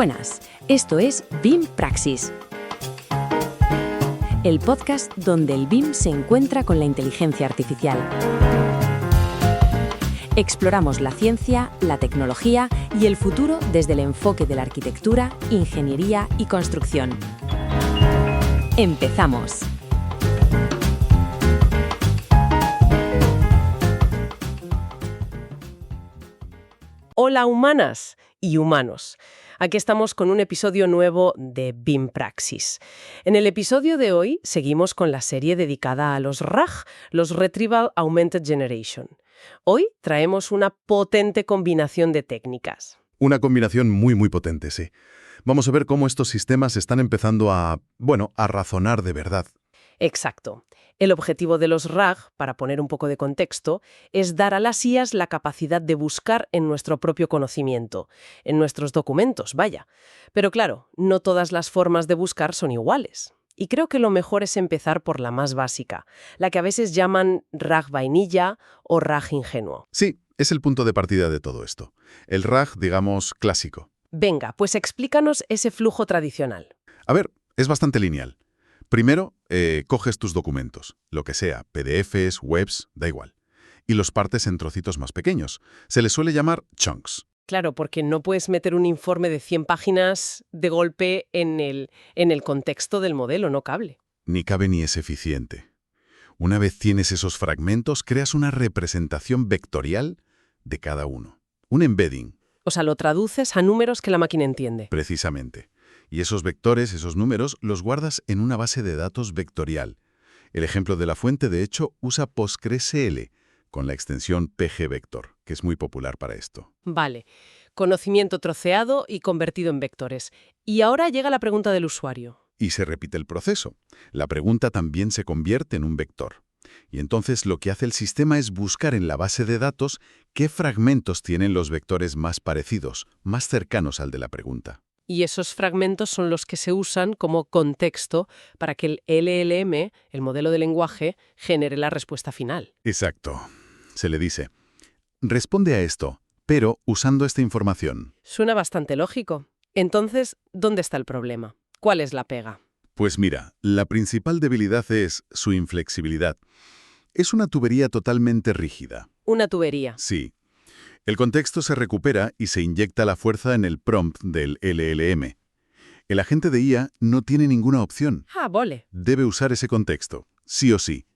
Buenas, esto es BIM Praxis, el podcast donde el BIM se encuentra con la inteligencia artificial. Exploramos la ciencia, la tecnología y el futuro desde el enfoque de la arquitectura, ingeniería y construcción. ¡Empezamos! Hola humanas y humanos. Aquí estamos con un episodio nuevo de BIM Praxis. En el episodio de hoy seguimos con la serie dedicada a los RAG, los Retrieval Augmented Generation. Hoy traemos una potente combinación de técnicas. Una combinación muy potente, sí. Vamos a ver cómo estos sistemas están empezando a razonar de verdad. Exacto. El objetivo de los RAG, para poner un poco de contexto, es dar a las IAs la capacidad de buscar en nuestro propio conocimiento, en nuestros documentos, vaya. Pero claro, no todas las formas de buscar son iguales. Y creo que lo mejor es empezar por la más básica, la que a veces llaman RAG vainilla o RAG ingenuo. Sí, es el punto de partida de todo esto. El RAG, digamos, clásico. Venga, pues explícanos ese flujo tradicional. A ver, es bastante lineal. Primero, coges tus documentos, lo que sea, PDFs, webs, da igual, y los partes en trocitos más pequeños. Se les suele llamar chunks. Claro, porque no puedes meter un informe de 100 páginas de golpe en el contexto del modelo, no cabe. Ni cabe ni es eficiente. Una vez tienes esos fragmentos, creas una representación vectorial de cada uno. Un embedding. O sea, lo traduces a números que la máquina entiende. Precisamente. Y esos vectores, esos números, los guardas en una base de datos vectorial. El ejemplo de la fuente, de hecho, usa PostgreSQL con la extensión pgvector, que es muy popular para esto. Vale. Conocimiento troceado y convertido en vectores. Y ahora llega la pregunta del usuario. Y se repite el proceso. La pregunta también se convierte en un vector. Y entonces lo que hace el sistema es buscar en la base de datos qué fragmentos tienen los vectores más parecidos, más cercanos al de la pregunta. Y esos fragmentos son los que se usan como contexto para que el LLM, el modelo de lenguaje, genere la respuesta final. Exacto. Se le dice, responde a esto, pero usando esta información. Suena bastante lógico. Entonces, ¿dónde está el problema? ¿Cuál es la pega? Pues mira, la principal debilidad es su inflexibilidad. Es una tubería totalmente rígida. Una tubería. Sí. El contexto se recupera y se inyecta la fuerza en el prompt del LLM. El agente de IA no tiene ninguna opción. Vale. Debe usar ese contexto, sí o sí.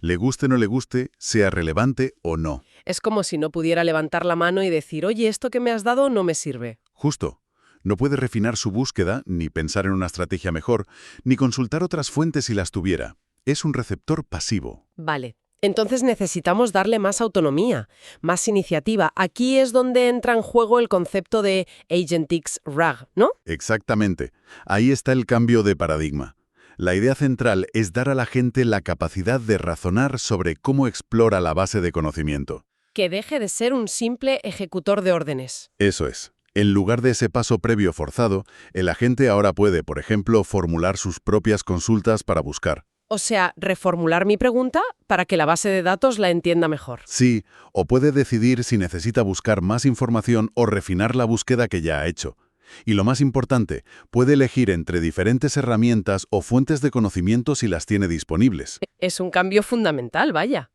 Le guste o no le guste, sea relevante o no. Es como si no pudiera levantar la mano y decir, oye, esto que me has dado no me sirve. Justo. No puede refinar su búsqueda, ni pensar en una estrategia mejor, ni consultar otras fuentes si las tuviera. Es un receptor pasivo. Vale. Entonces necesitamos darle más autonomía, más iniciativa. Aquí es donde entra en juego el concepto de Agentix RAG, ¿no? Exactamente. Ahí está el cambio de paradigma. La idea central es dar a la gente la capacidad de razonar sobre cómo explora la base de conocimiento. Que deje de ser un simple ejecutor de órdenes. Eso es. En lugar de ese paso previo forzado, el agente ahora puede, por ejemplo, formular sus propias consultas para buscar. O sea, reformular mi pregunta para que la base de datos la entienda mejor. Sí, o puede decidir si necesita buscar más información o refinar la búsqueda que ya ha hecho. Y lo más importante, puede elegir entre diferentes herramientas o fuentes de conocimiento si las tiene disponibles. Es un cambio fundamental, vaya.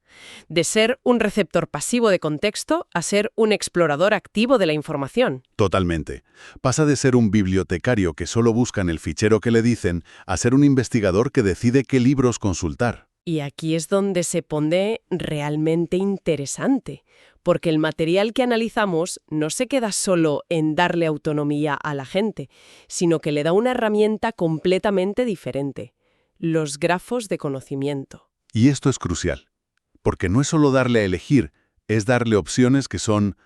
De ser un receptor pasivo de contexto a ser un explorador activo de la información. Totalmente. Pasa de ser un bibliotecario que solo busca en el fichero que le dicen a ser un investigador que decide qué libros consultar. Y aquí es donde se pone realmente interesante, porque el material que analizamos no se queda solo en darle autonomía a la gente, sino que le da una herramienta completamente diferente: los grafos de conocimiento. Y esto es crucial, porque no es solo darle a elegir, es darle opciones que son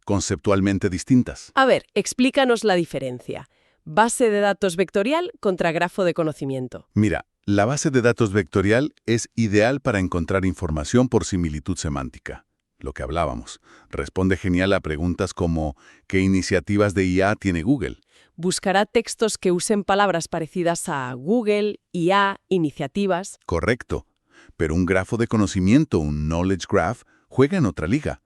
conceptualmente distintas. A ver, explícanos la diferencia. Base de datos vectorial contra grafo de conocimiento. Mira, la base de datos vectorial es ideal para encontrar información por similitud semántica. Lo que hablábamos. Responde genial a preguntas como ¿qué iniciativas de IA tiene Google? Buscará textos que usen palabras parecidas a Google, IA, iniciativas. Correcto. Pero un grafo de conocimiento, un knowledge graph, juega en otra liga.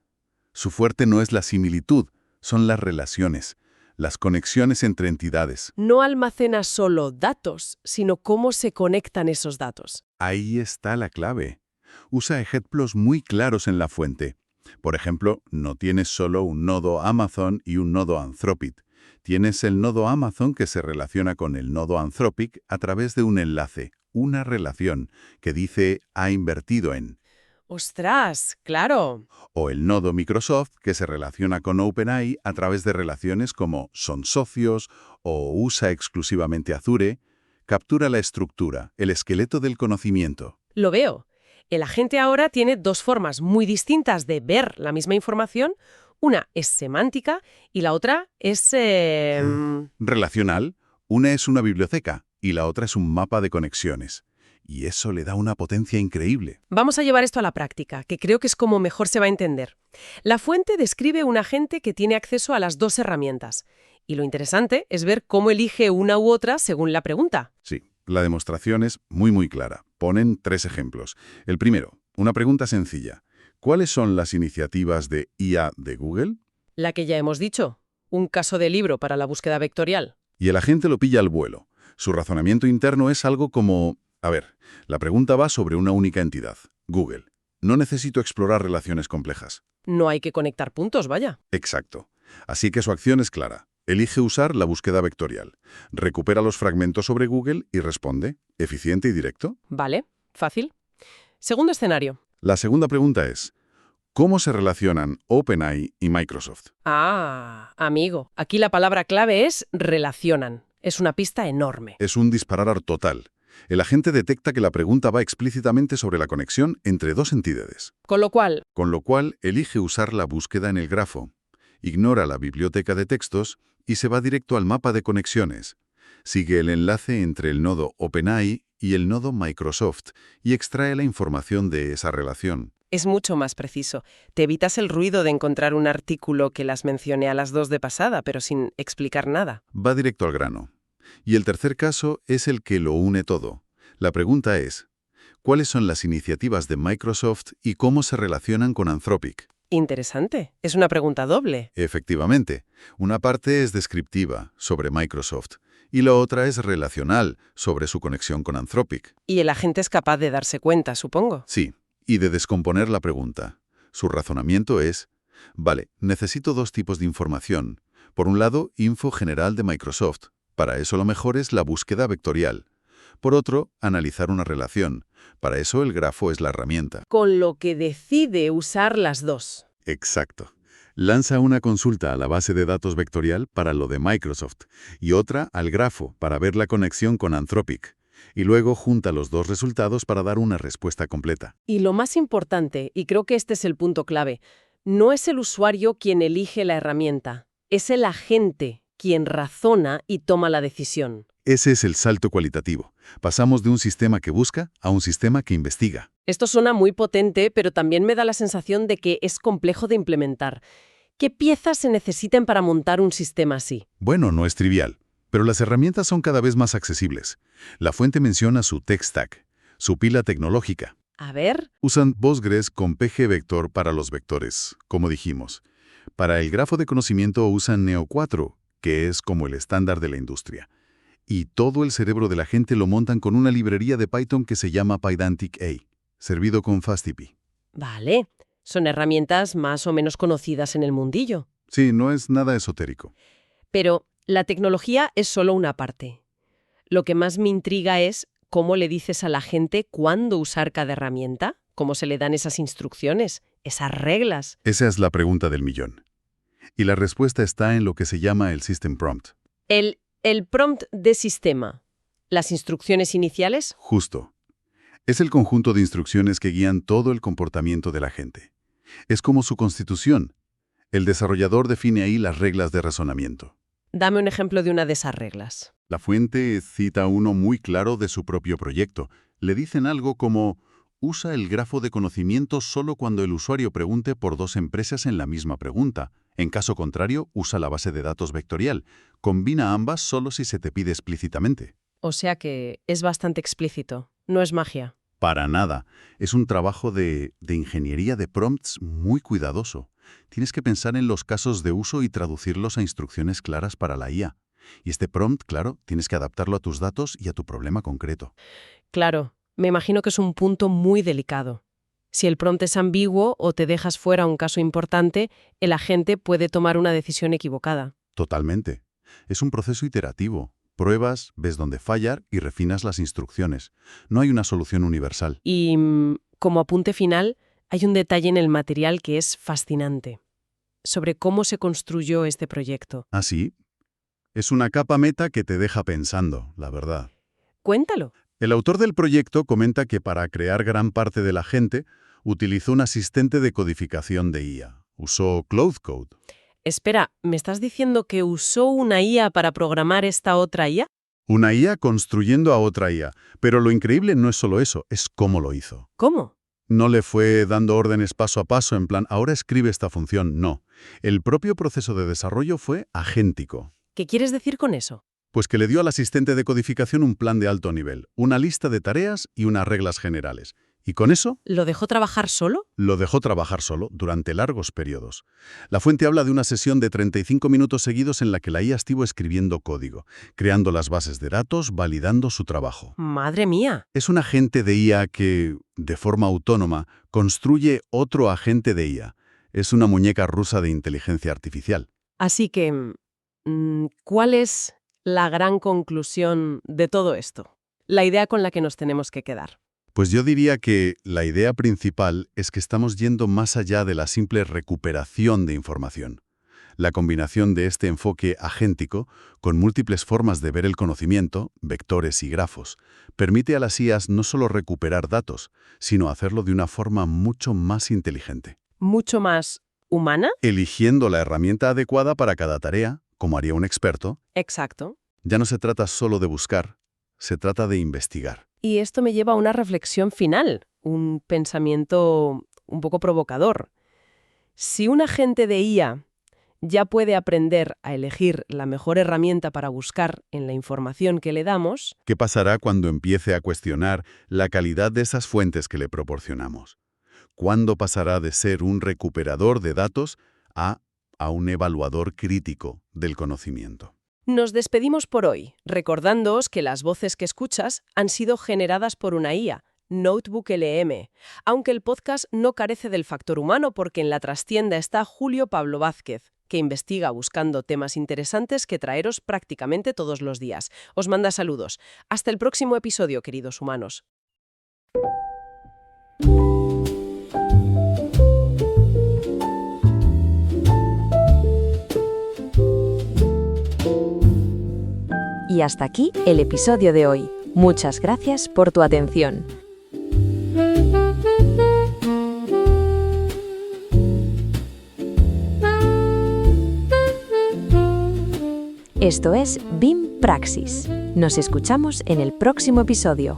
Su fuerte no es la similitud, son las relaciones. las conexiones entre entidades. No almacena solo datos, sino cómo se conectan esos datos. Ahí está la clave. Usa ejemplos muy claros en la fuente. Por ejemplo, no tienes solo un nodo Amazon y un nodo Anthropic. Tienes el nodo Amazon que se relaciona con el nodo Anthropic a través de un enlace, una relación, que dice ha invertido en. ¡Ostras! ¡Claro! O el nodo Microsoft que se relaciona con OpenAI a través de relaciones como son socios o usa exclusivamente Azure. Captura la estructura, el esqueleto del conocimiento. Lo veo. El agente ahora tiene dos formas muy distintas de ver la misma información. Una es semántica y la otra es... Relacional, una es una biblioteca y la otra es un mapa de conexiones. Y eso le da una potencia increíble. Vamos a llevar esto a la práctica, que creo que es como mejor se va a entender. La fuente describe un agente que tiene acceso a las dos herramientas. Y lo interesante es ver cómo elige una u otra según la pregunta. Sí, la demostración es muy clara. Ponen 3 ejemplos. El primero, una pregunta sencilla. ¿Cuáles son las iniciativas de IA de Google? La que ya hemos dicho, un caso de libro para la búsqueda vectorial. Y el agente lo pilla al vuelo. Su razonamiento interno es algo como... A ver, la pregunta va sobre una única entidad, Google. No necesito explorar relaciones complejas. No hay que conectar puntos, vaya. Exacto. Así que su acción es clara. Elige usar la búsqueda vectorial. Recupera los fragmentos sobre Google y responde. Eficiente y directo. Vale, fácil. Segundo escenario. La segunda pregunta es, ¿cómo se relacionan OpenAI y Microsoft? Ah, amigo, aquí la palabra clave es relacionan. Es una pista enorme. Es un disparar total. El agente detecta que la pregunta va explícitamente sobre la conexión entre dos entidades. Con lo cual, Elige usar la búsqueda en el grafo. Ignora la biblioteca de textos y se va directo al mapa de conexiones. Sigue el enlace entre el nodo OpenAI y el nodo Microsoft y extrae la información de esa relación. es mucho más preciso. Te evitas el ruido de encontrar un artículo que las mencioné a las 2 de pasada, pero sin explicar nada. Va directo al grano. Y el tercer caso es el que lo une todo. La pregunta es, ¿cuáles son las iniciativas de Microsoft y cómo se relacionan con Anthropic? Interesante. Es una pregunta doble. Efectivamente, una parte es descriptiva, sobre Microsoft, y la otra es relacional, sobre su conexión con Anthropic. Y el agente es capaz de darse cuenta, supongo. Sí, y de descomponer la pregunta. Su razonamiento es, vale, necesito 2 tipos de información. Por un lado, info general de Microsoft. Para eso lo mejor es la búsqueda vectorial. Por otro, analizar una relación. Para eso el grafo es la herramienta. Con lo que decide usar las dos. Exacto. Lanza una consulta a la base de datos vectorial para lo de Microsoft y otra al grafo para ver la conexión con Anthropic. Y luego junta los 2 resultados para dar una respuesta completa. Y lo más importante, y creo que este es el punto clave, no es el usuario quien elige la herramienta, es el agente quien razona y toma la decisión. Ese es el salto cualitativo. Pasamos de un sistema que busca a un sistema que investiga. Esto suena muy potente, pero también me da la sensación de que es complejo de implementar. ¿Qué piezas se necesitan para montar un sistema así? Bueno, no es trivial, pero las herramientas son cada vez más accesibles. La fuente menciona su tech stack, su pila tecnológica. A ver, Usan Postgres con PG Vector para los vectores, como dijimos. Para el grafo de conocimiento usan Neo 4, que es como el estándar de la industria. Y todo el cerebro de la gente lo montan con una librería de Python que se llama Pydantic A, servido con FastAPI. vale, son herramientas más o menos conocidas en el mundillo. Sí, no es nada esotérico. Pero la tecnología es solo una parte. Lo que más me intriga es cómo le dices a la gente cuándo usar cada herramienta, cómo se le dan esas instrucciones, esas reglas. Esa es la pregunta del millón. Y la respuesta está en lo que se llama el System Prompt. El prompt de sistema. Las instrucciones iniciales. Justo. Es el conjunto de instrucciones que guían todo el comportamiento de la gente. Es como su constitución. El desarrollador define ahí las reglas de razonamiento. Dame un ejemplo de una de esas reglas. La fuente cita uno muy claro de su propio proyecto. Le dicen algo como, usa el grafo de conocimiento solo cuando el usuario pregunte por 2 empresas en la misma pregunta. En caso contrario, usa la base de datos vectorial. Combina ambas solo si se te pide explícitamente. O sea que es bastante explícito. No es magia. Para nada. Es un trabajo de ingeniería de prompts muy cuidadoso. Tienes que pensar en los casos de uso y traducirlos a instrucciones claras para la IA. Y este prompt, claro, tienes que adaptarlo a tus datos y a tu problema concreto. Claro, me imagino que es un punto muy delicado. Si el prompt es ambiguo o te dejas fuera un caso importante, el agente puede tomar una decisión equivocada. Totalmente. Es un proceso iterativo. Pruebas, ves dónde fallar y refinas las instrucciones. No hay una solución universal. Y, como apunte final, hay un detalle en el material que es fascinante. Sobre cómo se construyó este proyecto. ¿Ah, sí? Es una capa meta que te deja pensando, la verdad. Cuéntalo. El autor del proyecto comenta que para crear gran parte de la gente utilizó un asistente de codificación de IA. Usó Cloud Code. Espera, ¿me estás diciendo que usó una IA para programar esta otra IA? Una IA construyendo a otra IA. Pero lo increíble no es solo eso, es cómo lo hizo. ¿Cómo? No le fue dando órdenes paso a paso en plan, ahora escribe esta función, no. El propio proceso de desarrollo fue agéntico. ¿Qué quieres decir con eso? Pues que le dio al asistente de codificación un plan de alto nivel, una lista de tareas y unas reglas generales. Y con eso, ¿Lo dejó trabajar solo? lo dejó trabajar solo durante largos periodos. La fuente habla de una sesión de 35 minutos seguidos en la que la IA estuvo escribiendo código, creando las bases de datos, validando su trabajo. ¡Madre mía! Es un agente de IA que, de forma autónoma, construye otro agente de IA. Es una muñeca rusa de inteligencia artificial. Así que, ¿cuál es la gran conclusión de todo esto? La idea con la que nos tenemos que quedar. Pues yo diría que la idea principal es que estamos yendo más allá de la simple recuperación de información. La combinación de este enfoque agéntico, con múltiples formas de ver el conocimiento, vectores y grafos, permite a las IAs no solo recuperar datos, sino hacerlo de una forma mucho más inteligente. ¿Mucho más humana? Eligiendo la herramienta adecuada para cada tarea, como haría un experto, Exacto. ya no se trata solo de buscar, se trata de investigar. Y esto me lleva a una reflexión final, un pensamiento un poco provocador. Si un agente de IA ya puede aprender a elegir la mejor herramienta para buscar en la información que le damos, ¿Qué pasará cuando empiece a cuestionar la calidad de esas fuentes que le proporcionamos? ¿Cuándo pasará de ser un recuperador de datos a un evaluador crítico del conocimiento? nos despedimos por hoy, recordándoos que las voces que escuchas han sido generadas por una IA, Notebook LM, aunque el podcast no carece del factor humano porque en la trastienda está Julio Pablo Vázquez, que investiga buscando temas interesantes que traeros prácticamente todos los días. Os manda saludos. Hasta el próximo episodio, queridos humanos. Y hasta aquí el episodio de hoy. Muchas gracias por tu atención. Esto es BIM Praxis. Nos escuchamos en el próximo episodio.